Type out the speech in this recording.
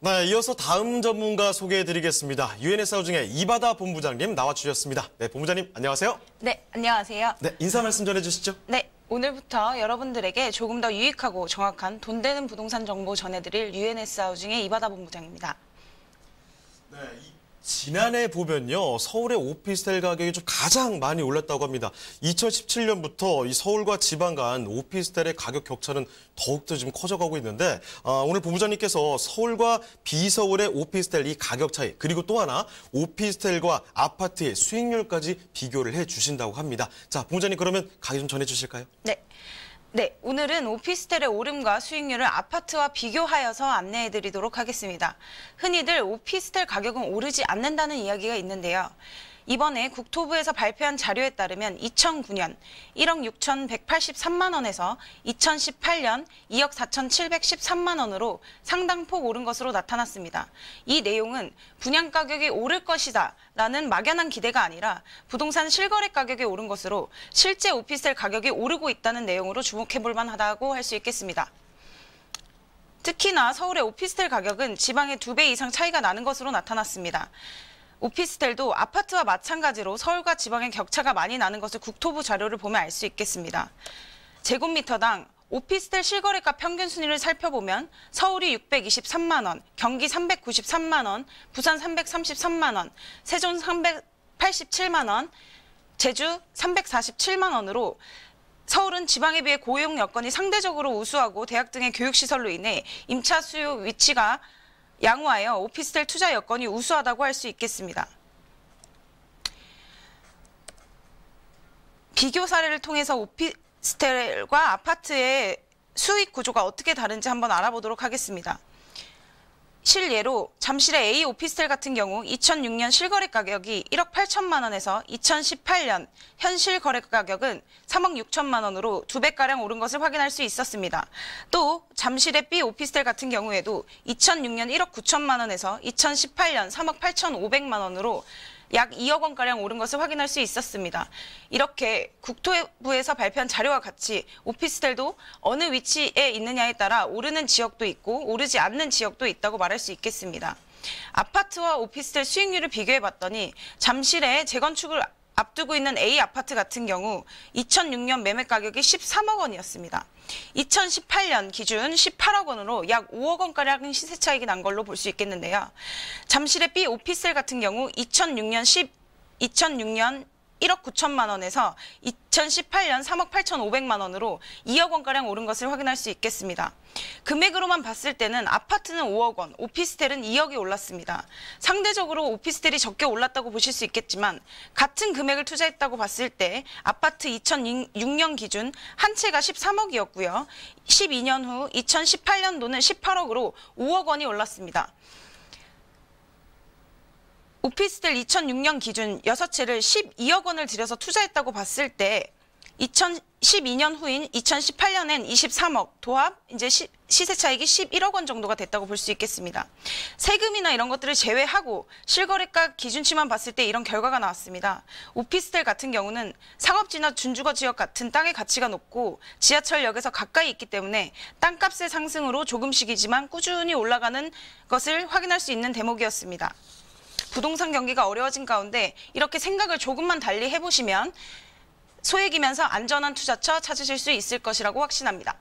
네, 이어서 다음 전문가 소개해드리겠습니다. 유엔에스하우징의 이바다 본부장님 나와주셨습니다. 네, 본부장님 안녕하세요. 네, 안녕하세요. 네, 인사 말씀 전해주시죠. 네, 오늘부터 여러분들에게 조금 더 유익하고 정확한 돈 되는 부동산 정보 전해드릴 유엔에스하우징의 이바다 본부장입니다. 네, 지난해 보면요, 서울의 오피스텔 가격이 좀 가장 많이 올랐다고 합니다. 2017년부터 이 서울과 지방 간 오피스텔의 가격 격차는 더욱더 지금 커져가고 있는데, 오늘 본부장님께서 서울과 비서울의 오피스텔 이 가격 차이, 그리고 또 하나 오피스텔과 아파트의 수익률까지 비교를 해주신다고 합니다. 자, 본부장님 그러면 가격 좀 전해주실까요? 네, 오늘은 오피스텔의 오름과 수익률을 아파트와 비교하여서 안내해드리도록 하겠습니다. 흔히들 오피스텔 가격은 오르지 않는다는 이야기가 있는데요. 이번에 국토부에서 발표한 자료에 따르면 2009년 1억 6,183만 원에서 2018년 2억 4,713만 원으로 상당폭 오른 것으로 나타났습니다. 이 내용은 분양가격이 오를 것이다 라는 막연한 기대가 아니라 부동산 실거래 가격이 오른 것으로 실제 오피스텔 가격이 오르고 있다는 내용으로 주목해볼 만하다고 할 수 있겠습니다. 특히나 서울의 오피스텔 가격은 지방의 2배 이상 차이가 나는 것으로 나타났습니다. 오피스텔도 아파트와 마찬가지로 서울과 지방의 격차가 많이 나는 것을 국토부 자료를 보면 알 수 있겠습니다. 제곱미터당 오피스텔 실거래가 평균 순위를 살펴보면 서울이 623만 원, 경기 393만 원, 부산 333만 원, 세종 387만 원, 제주 347만 원으로 서울은 지방에 비해 고용 여건이 상대적으로 우수하고 대학 등의 교육시설로 인해 임차 수요 위치가 양호하여 오피스텔 투자 여건이 우수하다고 할 수 있겠습니다. 비교 사례를 통해서 오피스텔과 아파트의 수익 구조가 어떻게 다른지 한번 알아보도록 하겠습니다. 실예로 잠실의 A 오피스텔 같은 경우 2006년 실거래 가격이 1억 8천만 원에서 2018년 현실 거래 가격은 3억 6천만 원으로 2배가량 오른 것을 확인할 수 있었습니다. 또 잠실의 B 오피스텔 같은 경우에도 2006년 1억 9천만 원에서 2018년 3억 8천5백만 원으로 약 2억 원가량 오른 것을 확인할 수 있었습니다. 이렇게 국토부에서 발표한 자료와 같이 오피스텔도 어느 위치에 있느냐에 따라 오르는 지역도 있고 오르지 않는 지역도 있다고 말할 수 있겠습니다. 아파트와 오피스텔 수익률을 비교해봤더니 잠실에 재건축을 앞두고 있는 A 아파트 같은 경우 2006년 매매 가격이 13억 원이었습니다. 2018년 기준 18억 원으로 약 5억 원가량 시세 차익이 난 걸로 볼 수 있겠는데요. 잠실의 B 오피스텔 같은 경우 2006년 1억 9천만 원에서 2018년 3억 8천5백만 원으로 2억 원가량 오른 것을 확인할 수 있겠습니다. 금액으로만 봤을 때는 아파트는 5억 원, 오피스텔은 2억이 올랐습니다. 상대적으로 오피스텔이 적게 올랐다고 보실 수 있겠지만 같은 금액을 투자했다고 봤을 때 아파트 2006년 기준 한 채가 13억이었고요. 12년 후 2018년도는 18억으로 5억 원이 올랐습니다. 오피스텔 2006년 기준 6채를 12억 원을 들여서 투자했다고 봤을 때 2012년 후인 2018년엔 23억, 도합 이제 시세 차익이 11억 원 정도가 됐다고 볼 수 있겠습니다. 세금이나 이런 것들을 제외하고 실거래가 기준치만 봤을 때 이런 결과가 나왔습니다. 오피스텔 같은 경우는 상업지나 준주거 지역 같은 땅의 가치가 높고 지하철역에서 가까이 있기 때문에 땅값의 상승으로 조금씩이지만 꾸준히 올라가는 것을 확인할 수 있는 대목이었습니다. 부동산 경기가 어려워진 가운데 이렇게 생각을 조금만 달리 해보시면 소액이면서 안전한 투자처 찾으실 수 있을 것이라고 확신합니다.